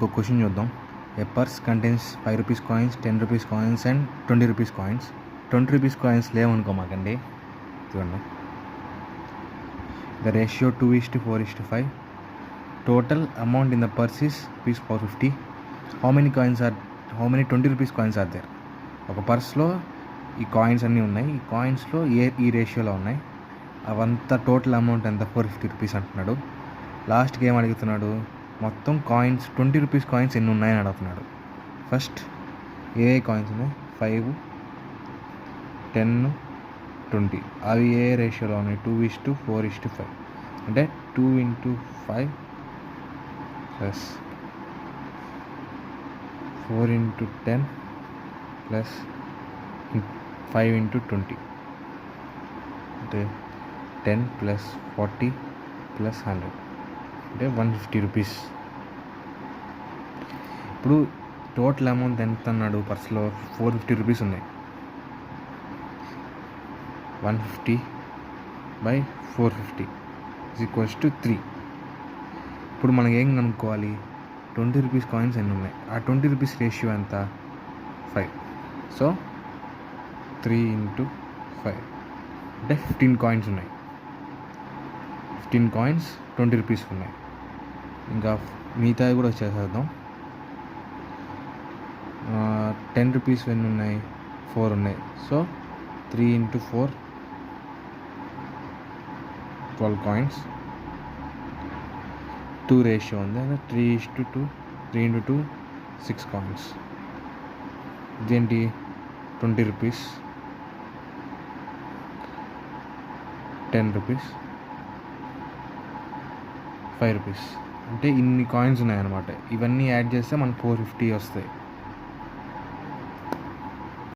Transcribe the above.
ఇంకో క్వశ్చన్ చూద్దాం. A purse contains 5 rupees coins, 10 rupees coins and 20 rupees coins. 20 rupees coins లేవనుకో మాకండి. చూడండి, the ratio 2:4:5. Total amount in the purse is ₹450. How many 20 rupees coins are there? ఒక పర్స్లో ఈ coins అన్నీ ఉన్నాయి. ఈ కాయిన్స్లో ఈ రేషియోలో ఉన్నాయి. అవంతా టోటల్ అమౌంట్ ఎంత? 450 రూపీస్ అంటున్నాడు. లాస్ట్కి ఏం అడుగుతున్నాడు? మొత్తం కాయిన్స్ 20 రూపీస్ కాయిన్స్ ఎన్ని ఉన్నాయని అడుగుతున్నాడు. ఫస్ట్ ఏ కాయిన్స్ ఉన్నాయి? 5, 10, 20. అవి ఏ రేషియోలో ఉన్నాయి? 2:4:5. అంటే 2 × 5 ప్లస్ 4 × 10 ప్లస్ 5 × 20. అంటే 10 ప్లస్ 40 ప్లస్ 100 అంటే 150 రూపీస్. ఇప్పుడు టోటల్ అమౌంట్ ఎంత అన్నాడు? పర్స్లో 450 రూపీస్ ఉన్నాయి. 150/450 = 3. ఇప్పుడు మనం ఏం కనుక్కోవాలి? 20 రూపీస్ కాయిన్స్ ఎన్ని ఉన్నాయి? ఆ 20 రూపీస్ రేషియో ఎంత? 5. సో 3 × 5 అంటే 15 కాయిన్స్ ఉన్నాయి. 15 కాయిన్స్ 20 రూపీస్ ఉన్నాయి. ఇంకా మిగతాది కూడా వచ్చేసేద్దాం. 10 రూపీస్ ఎన్ని ఉన్నాయి? 4 ఉన్నాయి. So 3 × 4 12 coins. 2 రేషియో ఉంది. అంటే 3:2 3 × 2 6 కాయిన్స్. ఇదేంటి? 20 రూపీస్, 10 రూపీస్, 5 రూపీస్. అంటే ఇన్ని కాయిన్స్ ఉన్నాయన్నమాట. ఇవన్నీ యాడ్ చేస్తే మనకు 450 వస్తాయి.